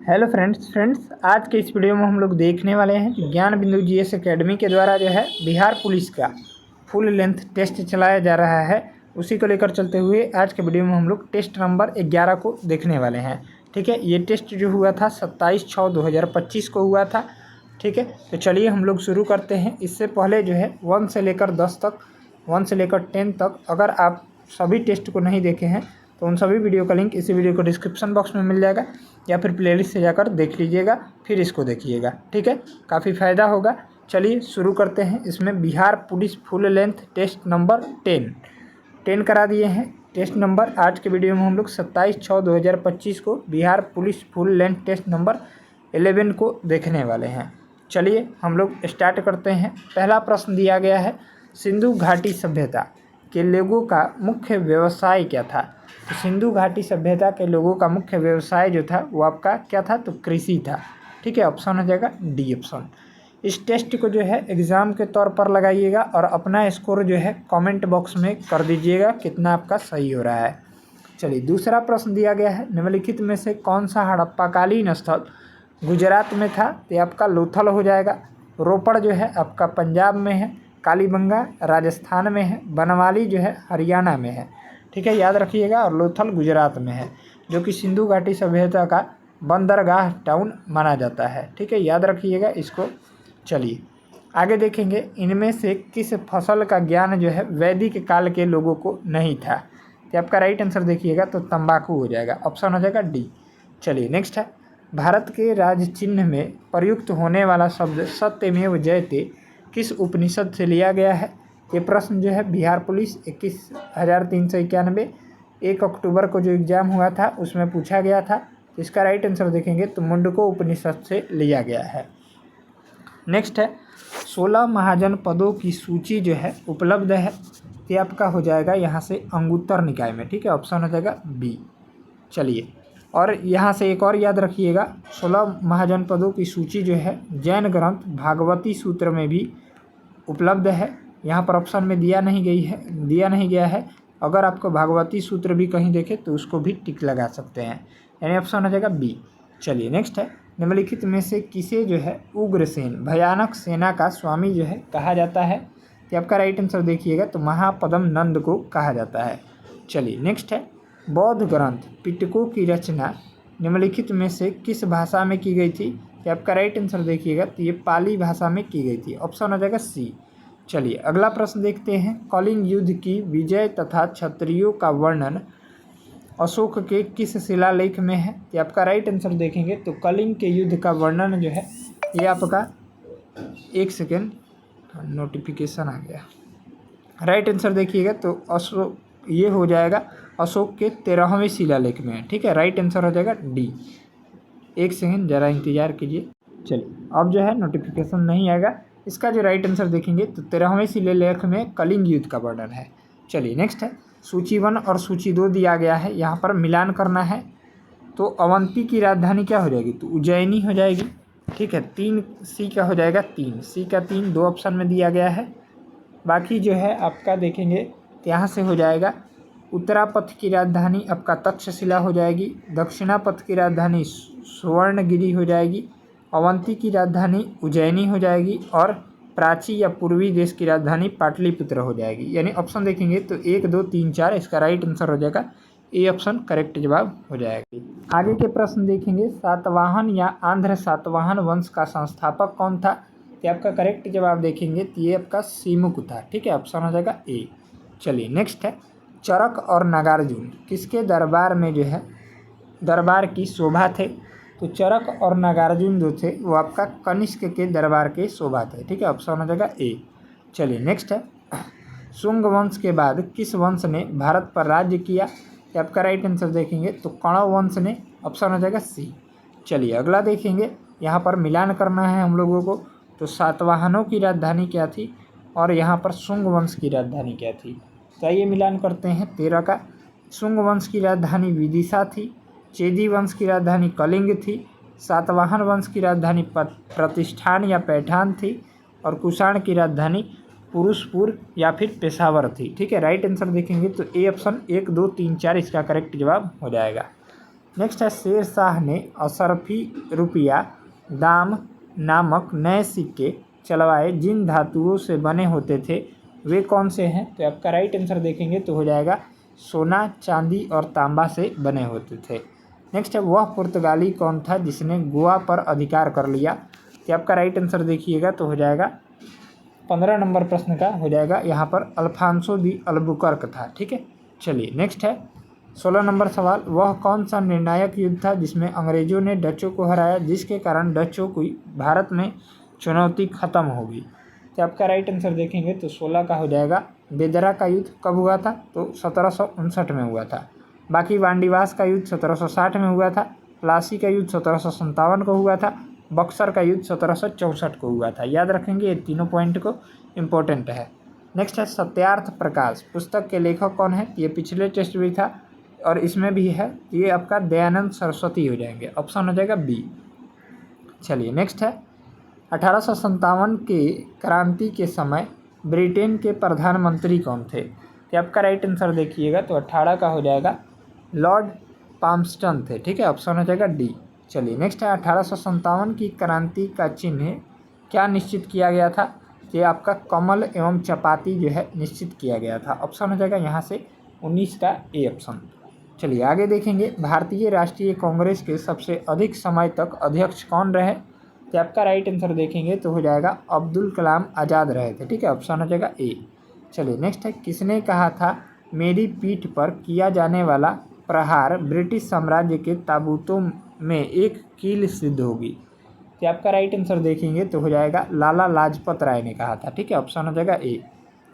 Hello friends आज के इस वीडियो में हम लोग देखने वाले हैं ज्ञान बिंदु जीएस एकेडमी के द्वारा जो है बिहार पुलिस का फुल लेंथ टेस्ट चलाया जा रहा है। उसी को लेकर चलते हुए आज के वीडियो में हम लोग टेस्ट नंबर 11 को देखने वाले हैं। ठीक है, ये टेस्ट जो हुआ था 27/6/2025 को हुआ था। ठीक है, तो चलिए हम लोग शुरू करते हैं। इससे पहले जो है 1 से लेकर 10 तक, 1 से लेकर 10 तक अगर आप सभी टेस्ट को नहीं देखे हैं तो उन सभी वीडियो का लिंक इसी वीडियो को डिस्क्रिप्शन बॉक्स में मिल जाएगा, या फिर प्लेलिस्ट से जाकर देख लीजिएगा, फिर इसको देखिएगा। ठीक है, काफ़ी फ़ायदा होगा। चलिए शुरू करते हैं। इसमें Bihar police full length test number 10 करा दिए हैं। टेस्ट नंबर आज के वीडियो में हम लोग 27/6/2025 को Bihar police full length test number 11 को देखने वाले हैं। चलिए हम लोग स्टार्ट करते हैं। पहला प्रश्न दिया गया है, सिंधु घाटी सभ्यता के लोगों का मुख्य व्यवसाय क्या था। तो सिंधु घाटी सभ्यता के लोगों का मुख्य व्यवसाय जो था वो आपका क्या था, तो कृषि था। ठीक है, ऑप्शन हो जाएगा डी ऑप्शन। इस टेस्ट को जो है एग्ज़ाम के तौर पर लगाइएगा और अपना स्कोर जो है कमेंट बॉक्स में कर दीजिएगा कितना आपका सही हो रहा है। चलिए दूसरा प्रश्न दिया गया है, निम्नलिखित में से कौन सा हड़प्पाकालीन स्थल गुजरात में था। तो आपका लोथल हो जाएगा। रोपड़ जो है आपका पंजाब में है, कालीबंगा राजस्थान में है, बनवाली जो है हरियाणा में है। ठीक है, याद रखिएगा। और लोथल गुजरात में है, जो कि सिंधु घाटी सभ्यता का बंदरगाह टाउन माना जाता है। ठीक है, याद रखिएगा इसको। चलिए आगे देखेंगे, इनमें से किस फसल का ज्ञान जो है वैदिक काल के लोगों को नहीं था। तो आपका राइट आंसर देखिएगा तो तंबाकू हो जाएगा, ऑप्शन हो जाएगा डी। चलिए नेक्स्ट है, भारत के राज चिन्ह में प्रयुक्त होने वाला शब्द सत्यमेव जयते किस उपनिषद से लिया गया है। ये प्रश्न जो है बिहार पुलिस 21,391 1 अक्टूबर को जो एग्ज़ाम हुआ था उसमें पूछा गया था। इसका राइट आंसर देखेंगे तो मुंडको उपनिषद से लिया गया है। नेक्स्ट है, 16 महाजनपदों की सूची जो है उपलब्ध है। ये आपका हो जाएगा यहाँ से अंगुत्तर निकाय में। ठीक है, ऑप्शन हो जाएगा बी। चलिए, और यहाँ से एक और याद रखिएगा, 16 महाजनपदों की सूची जो है जैन ग्रंथ भागवती सूत्र में भी उपलब्ध है। यहाँ पर ऑप्शन में दिया नहीं गया है। अगर आपको भागवती सूत्र भी कहीं देखे तो उसको भी टिक लगा सकते हैं, यानी ऑप्शन हो जाएगा बी। चलिए नेक्स्ट है, निम्नलिखित में से किसे जो है उग्रसेन भयानक सेना का स्वामी जो है कहा जाता है। तो आपका राइट आंसर देखिएगा तो महापद्म नंद को कहा जाता है। चलिए नेक्स्ट है, बौद्ध ग्रंथ पिटकों की रचना निम्नलिखित में से किस भाषा में की गई थी। तो आपका राइट आंसर देखिएगा तो ये पाली भाषा में की गई थी, ऑप्शन हो जाएगा सी। चलिए अगला प्रश्न देखते हैं, कलिंग युद्ध की विजय तथा क्षत्रियों का वर्णन अशोक के किस शिलालेख में है। तो आपका राइट आंसर देखेंगे तो कलिंग के युद्ध का वर्णन जो है ये आपका, एक सेकेंड नोटिफिकेशन आ गया, राइट आंसर देखिएगा तो अशोक, ये हो जाएगा अशोक के 13वें शिलालेख में है। ठीक है, राइट आंसर हो जाएगा डी। एक सेकेंड ज़रा इंतज़ार कीजिए। चलिए अब जो है नोटिफिकेशन नहीं आएगा। इसका जो राइट आंसर देखेंगे तो 13वें शिलालेख में कलिंग युद्ध का वर्णन है। चलिए नेक्स्ट है, सूची 1 और सूची 2 दिया गया है, यहाँ पर मिलान करना है। तो अवंती की राजधानी क्या हो जाएगी, तो उज्जैनी हो जाएगी। ठीक है, 3 सी का हो जाएगा 3, सी का 3 2 ऑप्शन में दिया गया है। बाकी जो है आपका देखेंगे तो यहाँ से हो जाएगा, उत्तरापथ की राजधानी आपका तक्षशिला हो जाएगी, दक्षिणापथ की राजधानी स्वर्णगिरी हो जाएगी, अवंती की राजधानी उज्जैनी हो जाएगी, और प्राची या पूर्वी देश की राजधानी पाटलिपुत्र हो जाएगी। यानी ऑप्शन देखेंगे तो 1 2 3 4 इसका राइट आंसर हो जाएगा ए ऑप्शन करेक्ट जवाब हो जाएगा। आगे के प्रश्न देखेंगे, सातवाहन या आंध्र सातवाहन वंश का संस्थापक कौन था। तो आपका करेक्ट जवाब देखेंगे तो ये आपका सीमुक था। ठीक है, ऑप्शन हो जाएगा ए। चलिए नेक्स्ट है, चरक और नागार्जुन किसके दरबार में जो है दरबार की शोभा थे। तो चरक और नागार्जुन जो थे वो आपका कनिष्क के दरबार के शोभा थे। ठीक है, ऑप्शन हो जाएगा ए। चलिए नेक्स्ट है, शुंग वंश के बाद किस वंश ने भारत पर राज्य किया। तो आपका राइट आंसर देखेंगे तो कण्व वंश ने, ऑप्शन हो जाएगा सी। चलिए अगला देखेंगे, यहाँ पर मिलान करना है हम लोगों को। तो सातवाहनों की राजधानी क्या थी और यहाँ पर शुंग वंश की राजधानी क्या थी। तो आइए मिलान करते हैं 13 का। शुंग वंश की राजधानी विदिशा थी, चेदी वंश की राजधानी कलिंग थी, सातवाहन वंश की राजधानी प्रतिष्ठान या पैठान थी, और कुषाण की राजधानी पुरुषपुर या फिर पेशावर थी। ठीक है, राइट आंसर देखेंगे तो ए ऑप्शन 1 2 3 4 इसका करेक्ट जवाब हो जाएगा। नेक्स्ट है शेर शाह ने असरफी रुपया दाम नामक नए सिक्के चलवाए जिन धातुओं से बने होते थे वे कौन से हैं? तो आपका राइट आंसर देखेंगे तो हो जाएगा सोना, चांदी और तांबा से बने होते थे। नेक्स्ट है वह पुर्तगाली कौन था जिसने गोवा पर अधिकार कर लिया? तो आपका राइट आंसर देखिएगा तो हो जाएगा 15 नंबर प्रश्न का हो जाएगा यहाँ पर अल्फांसो दी अल्बुकर्क था। ठीक है, चलिए नेक्स्ट है 16 नंबर सवाल, वह कौन सा निर्णायक युद्ध था जिसमें अंग्रेजों ने डचों को हराया जिसके कारण डचों की भारत में चुनौती खत्म होगी? तो आपका राइट आंसर देखेंगे तो 16 का हो जाएगा बेदरा का युद्ध कब हुआ था? तो 1759 में हुआ था। बाकी वांडीवास का युद्ध 1760 में हुआ था। प्लासी का युद्ध 1757 को हुआ था। बक्सर का युद्ध 1764 को हुआ था। याद रखेंगे, ये तीनों पॉइंट को इम्पोर्टेंट है। नेक्स्ट है सत्यार्थ प्रकाश पुस्तक के लेखक कौन है? ये पिछले टेस्ट भी था और इसमें भी है। ये आपका दयानंद सरस्वती हो जाएंगे, ऑप्शन हो जाएगा बी। चलिए नेक्स्ट है 1857 के क्रांति के समय ब्रिटेन के प्रधानमंत्री कौन थे? तो आपका राइट आंसर देखिएगा तो 18 का हो जाएगा लॉर्ड पाम्पस्टन थे। ठीक है, ऑप्शन हो जाएगा डी। चलिए नेक्स्ट है 1857 की क्रांति का चिन्ह क्या निश्चित किया गया था? ये आपका कमल एवं चपाती जो है निश्चित किया गया था। ऑप्शन हो जाएगा यहाँ से 19 का ए ऑप्शन। चलिए आगे देखेंगे भारतीय राष्ट्रीय कांग्रेस के सबसे अधिक समय तक अध्यक्ष कौन रहे? तो आपका राइट आंसर देखेंगे तो हो जाएगा अब्दुल कलाम आज़ाद रहे थे। ठीक है, ऑप्शन हो जाएगा ए। चलिए नेक्स्ट है किसने कहा था मेरी पीठ पर किया जाने वाला प्रहार ब्रिटिश साम्राज्य के ताबूतों में एक कील सिद्ध होगी? तो आपका राइट आंसर देखेंगे तो हो जाएगा लाला लाजपत राय ने कहा था। ठीक है, ऑप्शन हो जाएगा ए।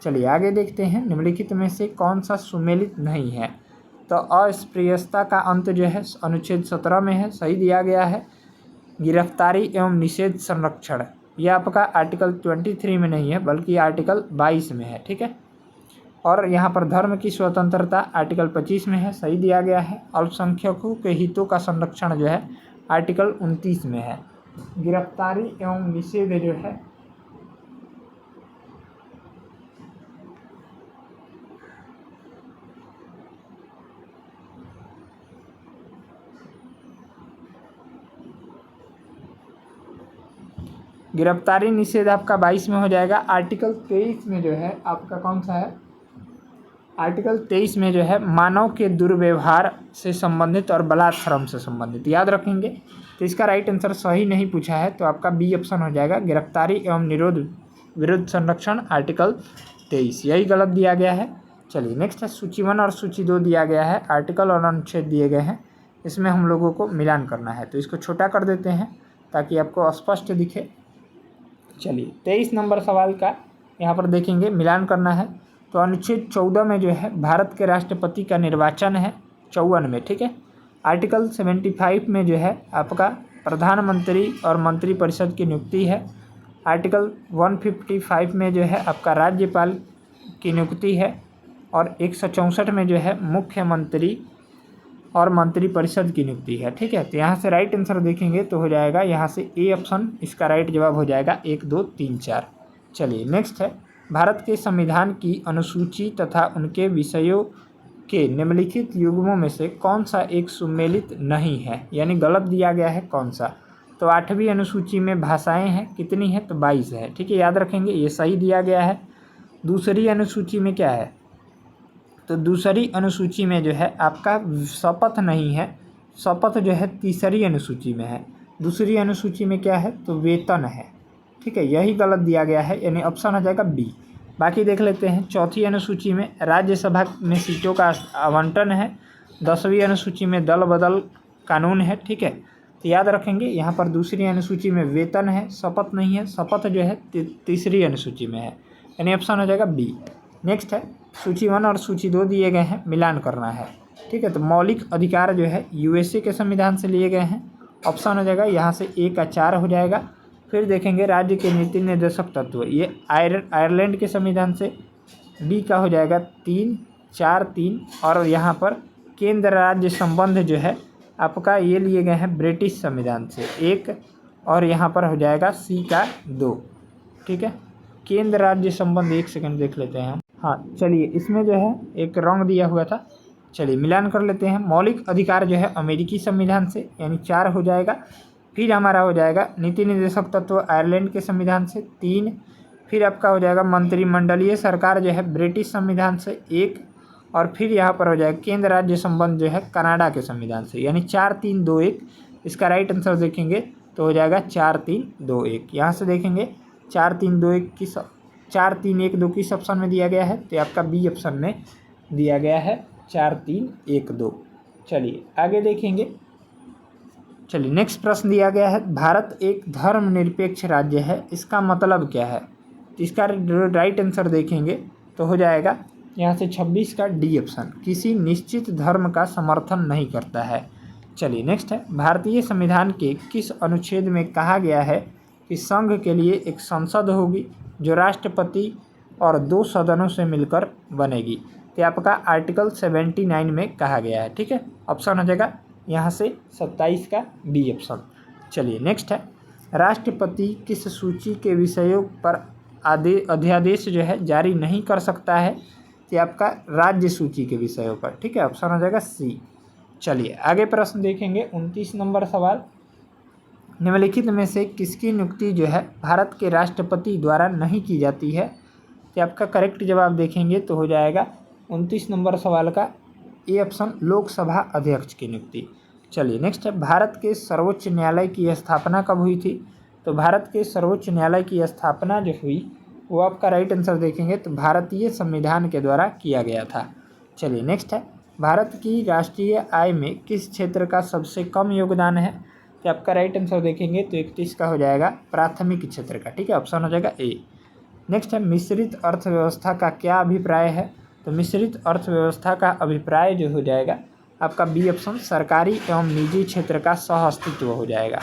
चलिए आगे देखते हैं निम्नलिखित में से कौन सा सुमेलित नहीं है? तो अस्पृश्यता का अंत जो है अनुच्छेद 17 में है, सही दिया गया है। गिरफ्तारी एवं निषेध संरक्षण यह आपका आर्टिकल 23 में नहीं है बल्कि आर्टिकल 22 में है। ठीक है, और यहाँ पर धर्म की स्वतंत्रता आर्टिकल 25 में है, सही दिया गया है। अल्पसंख्यकों के हितों का संरक्षण जो है आर्टिकल 29 में है। गिरफ्तारी एवं निषेध जो है गिरफ्तारी निषेध आपका 22 में हो जाएगा। आर्टिकल 23 में जो है आपका कौन सा है? आर्टिकल 23 में जो है मानव के दुर्व्यवहार से संबंधित और बलात्कार से संबंधित। याद रखेंगे, तो इसका राइट आंसर सही नहीं पूछा है तो आपका बी ऑप्शन हो जाएगा गिरफ्तारी एवं निरोध विरुद्ध संरक्षण आर्टिकल 23, यही गलत दिया गया है। चलिए नेक्स्ट है सूची 1 और सूची 2 दिया गया है, आर्टिकल और अनुच्छेद दिए गए हैं, इसमें हम लोगों को मिलान करना है। तो इसको छोटा कर देते हैं ताकि आपको स्पष्ट दिखे। चलिए 23 नंबर सवाल का यहाँ पर देखेंगे, मिलान करना है। तो अनुच्छेद 14 में जो है भारत के राष्ट्रपति का निर्वाचन है 54 में। ठीक है, आर्टिकल 75 में जो है आपका प्रधानमंत्री और मंत्रिपरिषद की नियुक्ति है। आर्टिकल 155 में जो है आपका राज्यपाल की नियुक्ति है और 164 में जो है मुख्यमंत्री और मंत्रिपरिषद की नियुक्ति है। ठीक है, तो यहाँ से राइट आंसर देखेंगे तो हो जाएगा यहाँ से ए ऑप्शन इसका राइट जवाब हो जाएगा 1, 2, 3, 4। चलिए नेक्स्ट है भारत के संविधान की अनुसूची तथा उनके विषयों के निम्नलिखित युग्मों में से कौन सा एक सुमेलित नहीं है, यानी गलत दिया गया है कौन सा? तो 8वीं अनुसूची में भाषाएं हैं, कितनी है? तो 22 है। ठीक है, याद रखेंगे ये सही दिया गया है। दूसरी अनुसूची में क्या है? तो दूसरी अनुसूची में जो है आपका शपथ नहीं है, शपथ जो है तीसरी अनुसूची में है। दूसरी अनुसूची में क्या है? तो वेतन है। ठीक है, यही गलत दिया गया है, यानी ऑप्शन हो जाएगा बी। बाकी देख लेते हैं, चौथी अनुसूची में राज्यसभा में सीटों का आवंटन है। 10वीं अनुसूची में दल बदल कानून है। ठीक है, तो याद रखेंगे यहाँ पर दूसरी अनुसूची में वेतन है, शपथ नहीं है। शपथ जो है तीसरी अनुसूची में है, यानी ऑप्शन हो जाएगा बी। नेक्स्ट है सूची 1 और सूची 2 दिए गए हैं, मिलान करना है। ठीक है, तो मौलिक अधिकार जो है यूएसए के संविधान से लिए गए हैं, ऑप्शन हो जाएगा यहाँ से ए का 4 हो जाएगा। फिर देखेंगे राज्य के नीति निर्देशक तत्व, ये आयरलैंड के संविधान से, बी का हो जाएगा 3, 4, 3। और यहाँ पर केंद्र राज्य संबंध जो है आपका ये लिए गए हैं ब्रिटिश संविधान से 1, और यहाँ पर हो जाएगा सी का 2। ठीक है, केंद्र राज्य संबंध 1 सेकंड देख लेते हैं हम। हाँ चलिए, इसमें जो है एक रंग दिया हुआ था, चलिए मिलान कर लेते हैं। मौलिक अधिकार जो है अमेरिकी संविधान से, यानी 4 हो जाएगा। फिर हमारा हो जाएगा नीति निर्देशक तत्व आयरलैंड के संविधान से 3। फिर आपका हो जाएगा मंत्रिमंडलीय सरकार जो है ब्रिटिश संविधान से 1। और फिर यहाँ पर हो जाएगा केंद्र राज्य संबंध जो है कनाडा के संविधान से, यानी 4 3 2 1। इसका राइट आंसर देखेंगे तो हो जाएगा 4 3 2 1। यहाँ से देखेंगे 4 3 2 1 किस 4 3 1 2 किस ऑप्शन में दिया गया है, तो आपका बी ऑप्शन में दिया गया है 4 3 1 2। चलिए आगे देखेंगे। चलिए नेक्स्ट प्रश्न दिया गया है, भारत एक धर्मनिरपेक्ष राज्य है, इसका मतलब क्या है। तो इसका राइट आंसर देखेंगे तो हो जाएगा यहाँ से 26 का डी ऑप्शन, किसी निश्चित धर्म का समर्थन नहीं करता है। चलिए नेक्स्ट है, भारतीय संविधान के किस अनुच्छेद में कहा गया है कि संघ के लिए एक संसद होगी जो राष्ट्रपति और 2 सदनों से मिलकर बनेगी। तो आपका आर्टिकल 79 में कहा गया है। ठीक है, ऑप्शन हो जाएगा यहाँ से 27 का बी ऑप्शन। चलिए नेक्स्ट है, राष्ट्रपति किस सूची के विषयों पर अध्यादेश जो है जारी नहीं कर सकता है, तो आपका राज्य सूची के विषयों पर। ठीक है, ऑप्शन हो जाएगा सी। चलिए आगे प्रश्न देखेंगे। 29 नंबर सवाल, निम्नलिखित में से किसकी नियुक्ति जो है भारत के राष्ट्रपति द्वारा नहीं की जाती है, तो आपका करेक्ट जवाब देखेंगे तो हो जाएगा 29 नंबर सवाल का ए ऑप्शन, लोकसभा अध्यक्ष की नियुक्ति। चलिए नेक्स्ट है, भारत के सर्वोच्च न्यायालय की स्थापना कब हुई थी। तो भारत के सर्वोच्च न्यायालय की स्थापना जो हुई वो आपका राइट आंसर देखेंगे तो भारतीय संविधान के द्वारा किया गया था। चलिए नेक्स्ट है, भारत की राष्ट्रीय आय में किस क्षेत्र का सबसे कम योगदान है, तो आपका राइट आंसर देखेंगे तो 31 का हो जाएगा प्राथमिक क्षेत्र का। ठीक है, ऑप्शन हो जाएगा ए। नेक्स्ट है, मिश्रित अर्थव्यवस्था का क्या अभिप्राय है। तो मिश्रित अर्थव्यवस्था का अभिप्राय जो हो जाएगा आपका बी ऑप्शन, सरकारी एवं निजी क्षेत्र का सह अस्तित्व हो जाएगा।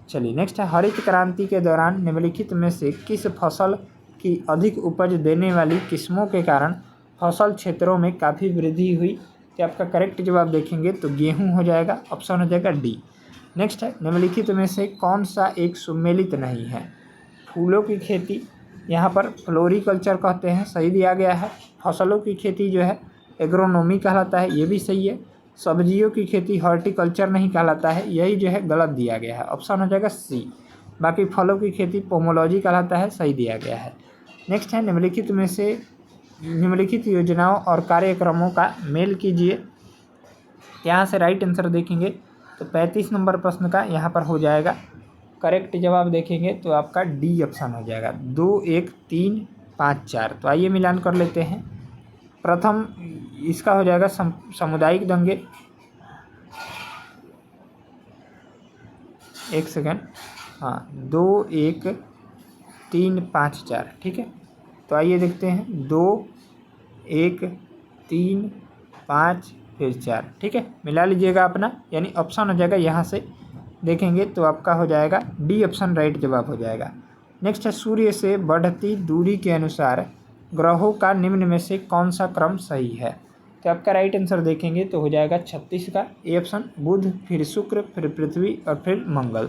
चलिए नेक्स्ट है, हरित क्रांति के दौरान निम्नलिखित में से किस फसल की अधिक उपज देने वाली किस्मों के कारण फसल क्षेत्रों में काफ़ी वृद्धि हुई, तो आपका करेक्ट जवाब देखेंगे तो गेहूं हो जाएगा, ऑप्शन हो जाएगा डी। नेक्स्ट है, निम्नलिखित में से कौन सा एक सुमेलित नहीं है। फूलों की खेती यहाँ पर फ्लोरिकल्चर कहते हैं, सही दिया गया है। फसलों की खेती जो है एग्रोनॉमी कहलाता है, ये भी सही है। सब्जियों की खेती हॉर्टिकल्चर नहीं कहलाता है, यही जो है गलत दिया गया है, ऑप्शन हो जाएगा सी। बाकी फलों की खेती पोमोलॉजी कहलाता है, सही दिया गया है। नेक्स्ट है, निम्नलिखित में से निम्नलिखित योजनाओं और कार्यक्रमों का मेल कीजिए। यहाँ से राइट आंसर देखेंगे तो 35 नंबर प्रश्न का यहाँ पर हो जाएगा करेक्ट जवाब देखेंगे तो आपका डी ऑप्शन हो जाएगा 2 1 3 5 4। तो आइए मिलान कर लेते हैं। प्रथम इसका हो जाएगा सामुदायिक दंगे, एक सेकेंड, हाँ 2 1 3 5 4। ठीक है, तो आइए देखते हैं 2 1 3 5 फिर 4। ठीक है, मिला लीजिएगा अपना, यानी ऑप्शन हो जाएगा यहाँ से देखेंगे तो आपका हो जाएगा डी ऑप्शन राइट जवाब हो जाएगा। नेक्स्ट है, सूर्य से बढ़ती दूरी के अनुसार ग्रहों का निम्न में से कौन सा क्रम सही है। तो आपका राइट आंसर देखेंगे तो हो जाएगा 36 का ए ऑप्शन, बुध फिर शुक्र फिर पृथ्वी और फिर मंगल।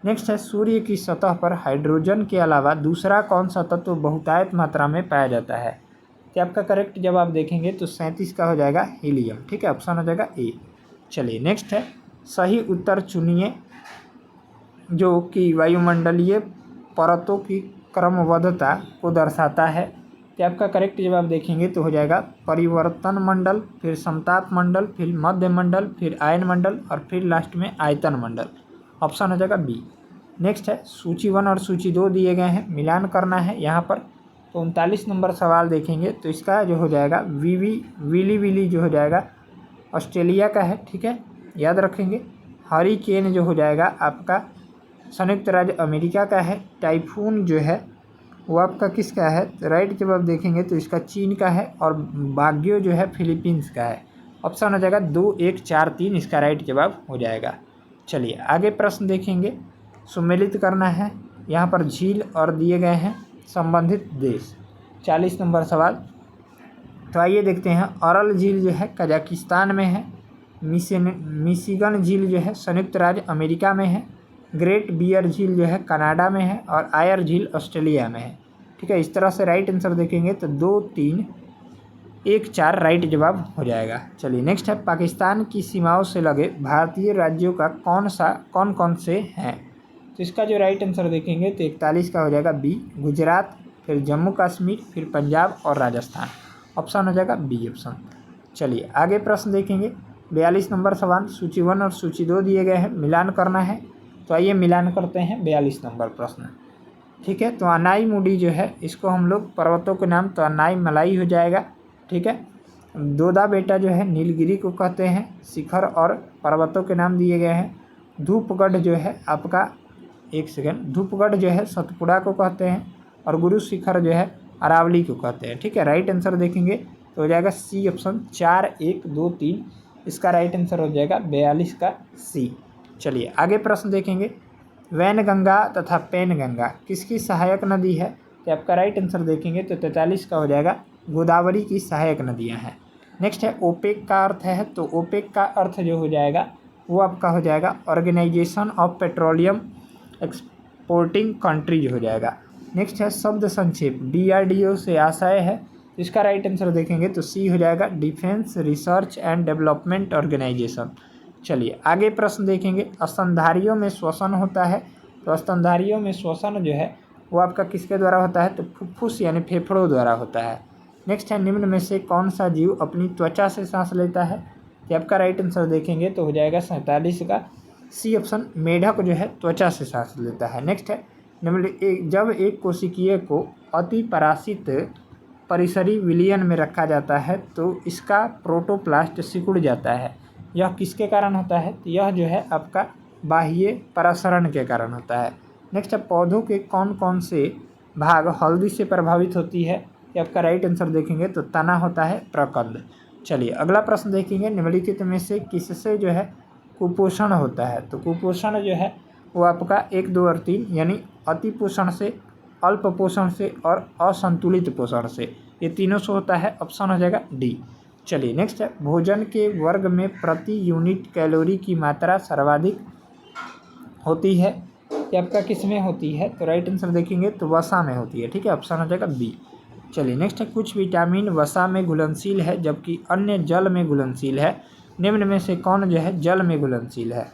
नेक्स्ट है, सूर्य की सतह पर हाइड्रोजन के अलावा दूसरा कौन सा तत्व बहुतायत मात्रा में पाया जाता है। तो आपका करेक्ट जवाब देखेंगे तो 37 का हो जाएगा हीलियम। ठीक है, ऑप्शन हो जाएगा ए। चलिए नेक्स्ट है, सही उत्तर चुनिए जो कि वायुमंडलीय परतों की क्रमबद्धता को दर्शाता है। तो आपका करेक्ट जवाब देखेंगे तो हो जाएगा परिवर्तन मंडल, फिर समताप मंडल, फिर मध्य मंडल, फिर आयन मंडल और फिर लास्ट में आयतन मंडल, ऑप्शन हो जाएगा बी। नेक्स्ट है, सूची 1 और सूची 2 दिए गए हैं, मिलान करना है यहाँ पर। तो 39 नंबर सवाल देखेंगे तो इसका जो हो जाएगा विली विली जो हो जाएगा ऑस्ट्रेलिया का है। ठीक है, याद रखेंगे। हरिकेन जो हो जाएगा आपका संयुक्त राज्य अमेरिका का है। टाइफून जो है वो आपका किसका है, राइट जवाब देखेंगे तो इसका चीन का है। और बाग्यो जो है फिलीपींस का है, ऑप्शन हो जाएगा 2 1 4 3, इसका राइट जवाब हो जाएगा। चलिए आगे प्रश्न देखेंगे, सुमेलित करना है। यहाँ पर झील और दिए गए हैं संबंधित देश। 40 नंबर सवाल, तो आइए देखते हैं। अरल झील जो है कजाकिस्तान में है, मिशिगन झील जो है संयुक्त राज्य अमेरिका में है, ग्रेट बियर झील जो है कनाडा में है और आयर झील ऑस्ट्रेलिया में है। ठीक है, इस तरह से राइट आंसर देखेंगे तो 2 3 1-4 राइट जवाब हो जाएगा। चलिए नेक्स्ट है, पाकिस्तान की सीमाओं से लगे भारतीय राज्यों का कौन कौन से हैं? तो इसका जो राइट आंसर देखेंगे तो 41 का हो जाएगा बी, गुजरात, फिर जम्मू कश्मीर, फिर पंजाब और राजस्थान। ऑप्शन हो जाएगा बी ऑप्शन। चलिए आगे प्रश्न देखेंगे। 42 नंबर सवाल, सूची 1 और सूची 2 दिए गए हैं, मिलान करना है। तो आइए मिलान करते हैं 42 नंबर प्रश्न। ठीक है, तो अनाई मुडी जो है इसको हम लोग पर्वतों के नाम, तो अनाई मलाई हो जाएगा। ठीक है, दोदा बेटा जो है नीलगिरी को कहते हैं, शिखर और पर्वतों के नाम दिए गए हैं। धूपगढ़ जो है आपका, एक सेकंड, धूपगढ़ जो है सतपुड़ा को कहते हैं और गुरु शिखर जो है अरावली को कहते हैं। ठीक है, राइट आंसर देखेंगे तो हो जाएगा सी ऑप्शन, 4, 1, 2, 3 इसका राइट आंसर हो जाएगा 42 का सी। चलिए आगे प्रश्न देखेंगे। वैनगंगा तथा पैनगंगा किसकी सहायक नदी है? तो आपका राइट आंसर देखेंगे तो 43 का हो जाएगा गोदावरी की सहायक नदियां हैं। नेक्स्ट है, ओपेक का अर्थ है, तो ओपेक का अर्थ जो हो जाएगा वो आपका हो जाएगा organisation of petroleum exporting countries हो जाएगा। नेक्स्ट है, शब्द संक्षेप DRDO से आशय है, इसका राइट आंसर देखेंगे तो सी हो जाएगा defence research and development organisation. चलिए आगे प्रश्न देखेंगे। स्तनधारियों में श्वसन होता है, तो स्तनधारियों में श्वसन जो है वो आपका किसके द्वारा होता है? तो फुफ्फुस यानी फेफड़ों द्वारा होता है। नेक्स्ट है, निम्न में से कौन सा जीव अपनी त्वचा से सांस लेता है? तो आपका राइट आंसर देखेंगे तो हो जाएगा 47 का सी ऑप्शन, मेढक जो है त्वचा से सांस लेता है। नेक्स्ट है, जब एक कोशिकीय को अति परासित परिसरी विलयन में रखा जाता है तो इसका प्रोटोप्लास्ट सिकुड़ जाता है, यह किसके कारण होता है? तो यह जो है आपका बाह्य परासरण के कारण होता है। नेक्स्ट है, पौधों के कौन कौन से भाग हल्दी से प्रभावित होती है? ये आपका राइट आंसर देखेंगे तो तना होता है प्रकंद। चलिए अगला प्रश्न देखेंगे। निम्नलिखित में से किससे जो है कुपोषण होता है? तो कुपोषण जो है वो आपका 1, 2 और 3 यानी अति पोषण से, अल्प पोषण से और असंतुलित पोषण से, ये तीनों से होता है। ऑप्शन हो जाएगा डी। चलिए नेक्स्ट है, भोजन के वर्ग में प्रति यूनिट कैलोरी की मात्रा सर्वाधिक होती है, ये आपका किस में होती है? तो राइट आंसर देखेंगे तो वसा में होती है। ठीक है, ऑप्शन हो जाएगा बी। चलिए नेक्स्ट है, कुछ विटामिन वसा में घुलनशील है जबकि अन्य जल में घुलनशील है, निम्न में से कौन जो है जल में घुलनशील है?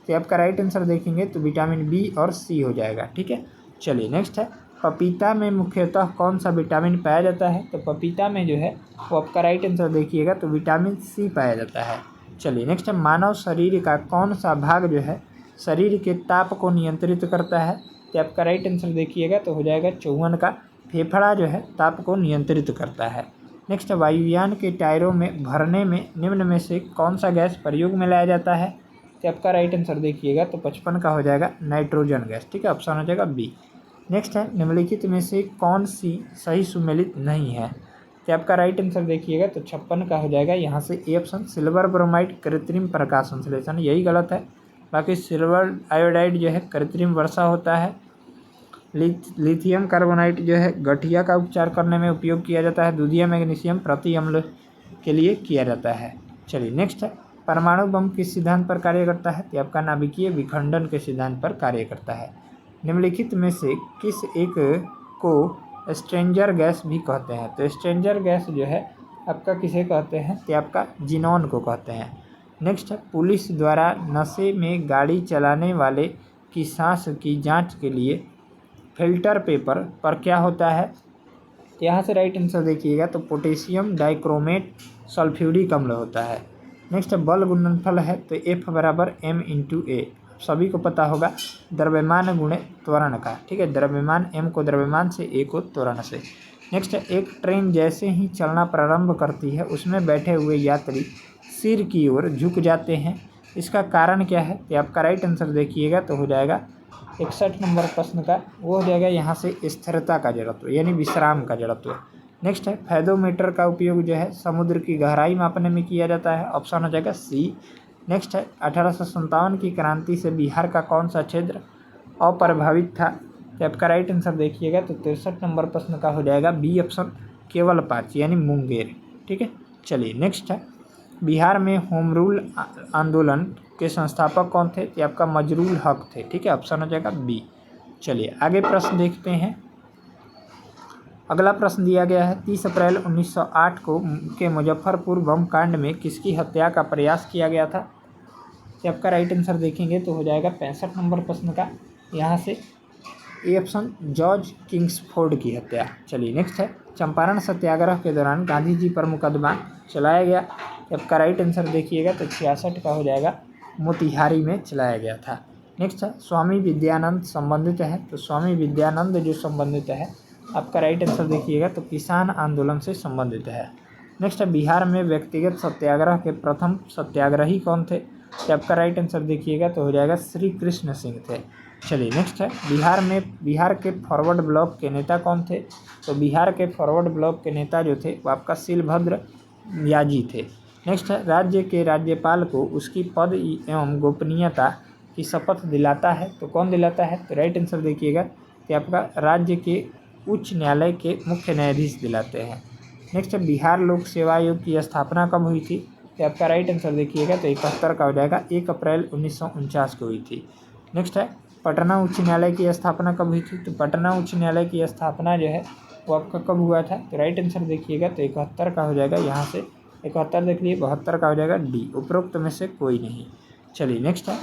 तो आपका राइट आंसर देखेंगे तो विटामिन बी और सी हो जाएगा। ठीक है, चलिए नेक्स्ट है, पपीता में मुख्यतः कौन सा विटामिन पाया जाता है? तो पपीता में जो है वो आपका राइट आंसर देखिएगा तो विटामिन सी पाया जाता है। चलिए नेक्स्ट है, मानव शरीर का कौन सा भाग जो है शरीर के ताप को नियंत्रित करता है? तो आपका राइट आंसर देखिएगा तो हो जाएगा 54 का फेफड़ा जो है ताप को नियंत्रित करता है। नेक्स्ट है, वायुयान के टायरों में भरने में निम्न में से कौन सा गैस प्रयोग में लाया जाता है? तो आपका राइट आंसर देखिएगा तो 55 का हो जाएगा नाइट्रोजन गैस। ठीक है, ऑप्शन हो जाएगा बी। नेक्स्ट है, निम्नलिखित में से कौन सी सही सुमेलित नहीं है? तो आपका राइट आंसर देखिएगा तो 56 का हो जाएगा यहाँ से ए ऑप्शन, सिल्वर ब्रोमाइड कृत्रिम प्रकाश संश्लेषण, यही गलत है। बाकी सिल्वर आयोडाइड जो है कृत्रिम वर्षा होता है। लिथियम कार्बोनाइट जो है गठिया का उपचार करने में उपयोग किया जाता है। दूधिया मैग्नीशियम प्रति अम्ल के लिए किया जाता है। चलिए नेक्स्ट है, परमाणु बम किस सिद्धांत पर कार्य करता है? तो आपका नाभिकीय विखंडन के सिद्धांत पर कार्य करता है। निम्नलिखित में से किस एक को स्ट्रेंजर गैस भी कहते हैं? तो स्ट्रेंजर गैस जो है आपका किसे कहते हैं? तो आपका जिनॉन को कहते हैं। नेक्स्ट है, पुलिस द्वारा नशे में गाड़ी चलाने वाले की सांस की जांच के लिए फिल्टर पेपर पर क्या होता है? तो यहाँ से राइट आंसर देखिएगा तो पोटेशियम डाइक्रोमेट सल्फ्यूरिक अम्ल होता है। नेक्स्ट है, बल गुणनफल है तो F बराबर m/a, सभी को पता होगा, द्रव्यमान गुणे त्वरण का। ठीक है, द्रव्यमान m को द्रव्यमान से, a को त्वरण से। नेक्स्ट है, एक ट्रेन जैसे ही चलना प्रारंभ करती है उसमें बैठे हुए यात्री सिर की ओर झुक जाते हैं, इसका कारण क्या है? तो आपका राइट आंसर देखिएगा तो हो जाएगा 61 नंबर प्रश्न का, वो हो जाएगा यहाँ से स्थिरता का जड़त्व यानी विश्राम का जड़त्व। नेक्स्ट है, फेदोमीटर का उपयोग जो है समुद्र की गहराई मापने में किया जाता है, ऑप्शन हो जाएगा सी। नेक्स्ट है, 1857 की क्रांति से बिहार का कौन सा क्षेत्र अप्रभावित था? तो आपका राइट आंसर देखिएगा तो 63 नंबर प्रश्न का हो जाएगा बी ऑप्शन, केवल 5 यानी मुंगेर। ठीक है, चलिए नेक्स्ट है, बिहार में होम रूल आंदोलन के संस्थापक कौन थे? तो आपका मजरूल हक थे। ठीक है, ऑप्शन हो जाएगा बी। चलिए आगे प्रश्न देखते हैं। अगला प्रश्न दिया गया है 30 अप्रैल 1908 को के मुजफ्फरपुर बम कांड में किसकी हत्या का प्रयास किया गया था। तो आपका राइट आंसर देखेंगे तो हो जाएगा 65 नंबर प्रश्न का यहाँ से ए ऑप्शन जॉर्ज किंग्सफोर्ड की हत्या। चलिए नेक्स्ट है चंपारण सत्याग्रह के दौरान गांधी जी पर मुकदमा चलाया गया। आपका राइट आंसर देखिएगा तो 66 का हो जाएगा, मोतिहारी में चलाया गया था। नेक्स्ट है स्वामी विद्यानंद संबंधित है, तो स्वामी विद्यानंद जो संबंधित है आपका राइट आंसर देखिएगा तो किसान आंदोलन से संबंधित है। नेक्स्ट है बिहार में व्यक्तिगत सत्याग्रह के प्रथम सत्याग्रही कौन थे। तो आपका राइट आंसर देखिएगा तो हो जाएगा श्री कृष्ण सिंह थे। चलिए नेक्स्ट है बिहार के फॉरवर्ड ब्लॉक के नेता कौन थे। तो बिहार के फॉरवर्ड ब्लॉक के नेता जो थे वो आपका शिलभद्र याजी थे। नेक्स्ट है राज्य के राज्यपाल को उसकी पद एवं गोपनीयता की शपथ दिलाता है, तो कौन दिलाता है। तो राइट आंसर देखिएगा कि आपका राज्य के उच्च न्यायालय के मुख्य न्यायाधीश दिलाते हैं। नेक्स्ट है बिहार लोक सेवा आयोग की स्थापना कब हुई थी। तो आपका राइट आंसर देखिएगा तो 71 का हो जाएगा, 1 अप्रैल 1949 को हुई थी। नेक्स्ट है पटना उच्च न्यायालय की स्थापना कब हुई थी। तो पटना उच्च न्यायालय की स्थापना जो है वो आपका कब हुआ था। तो राइट आंसर देखिएगा तो 71 का हो जाएगा, यहाँ से 71 देख लिए, 72 का हो जाएगा डी, उपरोक्त में से कोई नहीं। चलिए नेक्स्ट है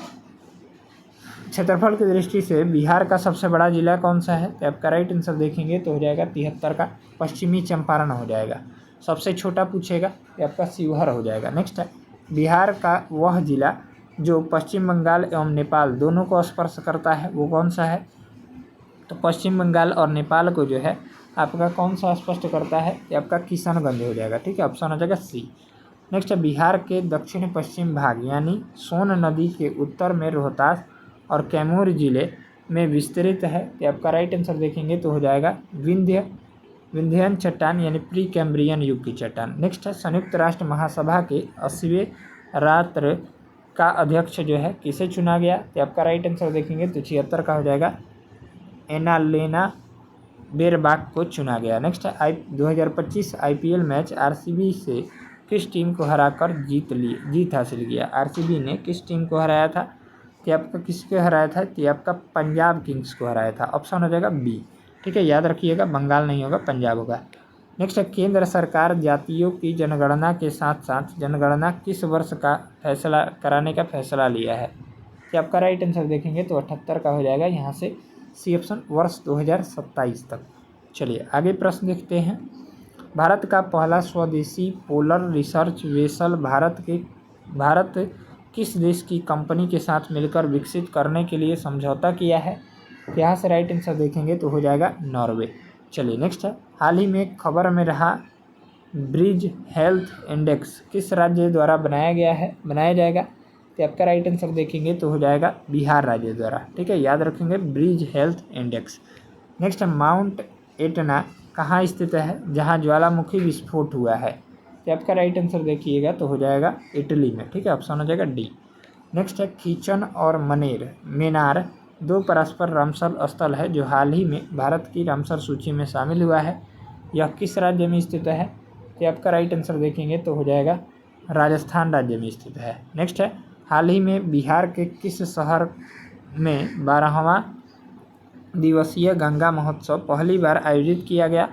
क्षेत्रफल की दृष्टि से बिहार का सबसे बड़ा जिला कौन सा है। तो आपका राइट आंसर देखेंगे तो हो जाएगा 73 का, पश्चिमी चंपारण हो जाएगा। सबसे छोटा पूछेगा तो आपका शिवहर हो जाएगा। नेक्स्ट है बिहार का वह जिला जो पश्चिम बंगाल एवं नेपाल दोनों को स्पर्श करता है वो कौन सा है। तो पश्चिम बंगाल और नेपाल को जो है आपका कौन सा स्पष्ट करता है, ये आपका किशनगंज हो जाएगा। ठीक है, ऑप्शन हो जाएगा सी। नेक्स्ट है बिहार के दक्षिण पश्चिम भाग यानी सोन नदी के उत्तर में रोहतास और कैमूर जिले में विस्तृत है। तो आपका राइट आंसर देखेंगे तो हो जाएगा विंध्यन चट्टान यानी प्री कैम्ब्रियन युग की चट्टान। नेक्स्ट है संयुक्त राष्ट्र महासभा के 80वें रात्र का अध्यक्ष जो है किसे चुना गया। तो आपका राइट आंसर देखेंगे तो 76 का हो जाएगा, एनालेना बेरबाक को चुना गया। नेक्स्ट है 2025 IPL मैच आरसीबी से किस टीम को हराकर जीत हासिल किया। आरसीबी ने किस टीम को हराया था। तो आपका किसको हराया था। तो आपका पंजाब किंग्स को हराया था, ऑप्शन हो जाएगा बी। ठीक है, याद रखिएगा, बंगाल नहीं होगा, पंजाब होगा। नेक्स्ट है केंद्र सरकार जातियों की जनगणना के साथ साथ जनगणना किस वर्ष का फैसला कराने का फैसला लिया है। तो आपका राइट आंसर देखेंगे तो 78 का हो जाएगा, यहाँ से सी ऑप्शन वर्ष 2027 तक। चलिए आगे प्रश्न देखते हैं। भारत का पहला स्वदेशी पोलर रिसर्च वेसल भारत किस देश की कंपनी के साथ मिलकर विकसित करने के लिए समझौता किया है। यहाँ से राइट आंसर देखेंगे तो हो जाएगा नॉर्वे। चलिए नेक्स्ट है हाल ही में खबर में रहा ब्रिज हेल्थ इंडेक्स किस राज्य द्वारा बनाया जाएगा। तो आपका राइट आंसर देखेंगे तो हो जाएगा बिहार राज्य द्वारा। ठीक है, याद रखेंगे ब्रिज हेल्थ इंडेक्स। नेक्स्ट है माउंट एटना कहाँ स्थित है जहाँ ज्वालामुखी विस्फोट हुआ है। तो आपका राइट आंसर देखिएगा तो हो जाएगा इटली में। ठीक है, ऑप्शन हो जाएगा डी। नेक्स्ट है खींचन और मेनार दो परस्पर रामसर स्थल है जो हाल ही में भारत की रामसर सूची में शामिल हुआ है, यह किस राज्य में स्थित है। तो आपका राइट आंसर देखेंगे तो हो जाएगा राजस्थान राज्य में स्थित है। नेक्स्ट है हाल ही में बिहार के किस शहर में 12वां दिवसीय गंगा महोत्सव पहली बार आयोजित किया गया।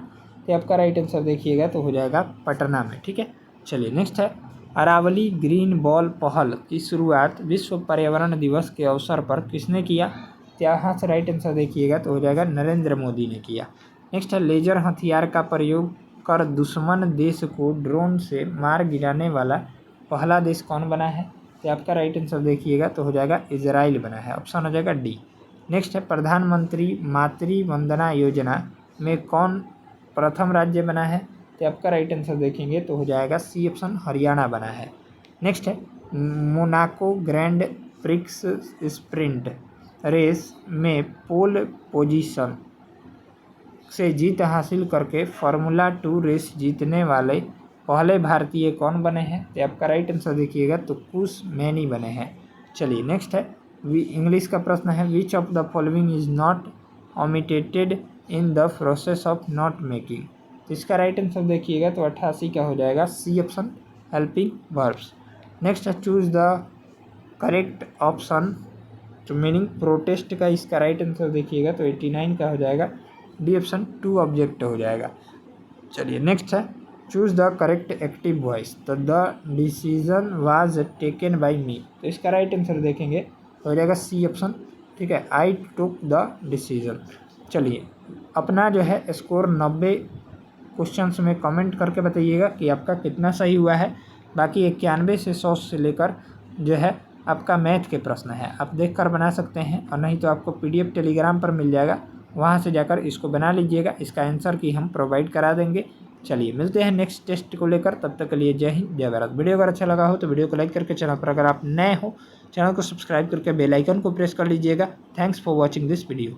तो आपका राइट आंसर देखिएगा तो हो जाएगा पटना में। ठीक है, चलिए नेक्स्ट है अरावली ग्रीन बॉल पहल की शुरुआत विश्व पर्यावरण दिवस के अवसर पर किसने किया। तो यहाँ से राइट आंसर देखिएगा तो हो जाएगा नरेंद्र मोदी ने किया। नेक्स्ट है लेजर हथियार का प्रयोग कर दुश्मन देश को ड्रोन से मार गिराने वाला पहला देश कौन बना है। तो आपका राइट आंसर देखिएगा तो हो जाएगा इजराइल बना है, ऑप्शन हो जाएगा डी। नेक्स्ट है प्रधानमंत्री मातृ वंदना योजना में कौन प्रथम राज्य बना है। तो आपका राइट आंसर देखेंगे तो हो जाएगा सी ऑप्शन हरियाणा बना है। नेक्स्ट है Monaco grand prix sprint race में पोल पोजीशन से जीत हासिल करके फार्मूला 2 रेस जीतने वाले पहले भारतीय कौन बने हैं। तो आपका राइट आंसर देखिएगा तो कुश मैनी बने हैं। चलिए नेक्स्ट है इंग्लिश का प्रश्न है which of the following is not omitted in the process of note making. तो इसका राइट आंसर देखिएगा तो 88 का हो जाएगा, C option helping verbs. Next है चूज द करेक्ट ऑप्शन तो मीनिंग प्रोटेस्ट का इसका राइट आंसर देखिएगा तो 89 का हो जाएगा, डी ऑप्शन 2 ऑब्जेक्ट हो जाएगा। चलिए नेक्स्ट है, choose the correct active voice, तो the decision was taken by me, तो इसका राइट आंसर देखेंगे हो जाएगा सी ऑप्शन। ठीक है, आई टुक द डिसीजन। चलिए अपना जो है स्कोर 90 क्वेश्चंस में कमेंट करके बताइएगा कि आपका कितना सही हुआ है। बाकी 91 से 100 से लेकर जो है आपका मैथ के प्रश्न है, आप देख कर बना सकते हैं, और नहीं तो आपको PDF टेलीग्राम पर मिल जाएगा, वहाँ से जाकर इसको बना लीजिएगा। इसका आंसर की हम प्रोवाइड करा देंगे। चलिए मिलते हैं नेक्स्ट टेस्ट को लेकर, तब तक के लिए जय हिंद जय भारत। वीडियो अगर अच्छा लगा हो तो वीडियो को लाइक करके, चैनल पर अगर आप नए हो चैनल को सब्सक्राइब करके बेल आइकन को प्रेस कर लीजिएगा। Thanks for watching this video.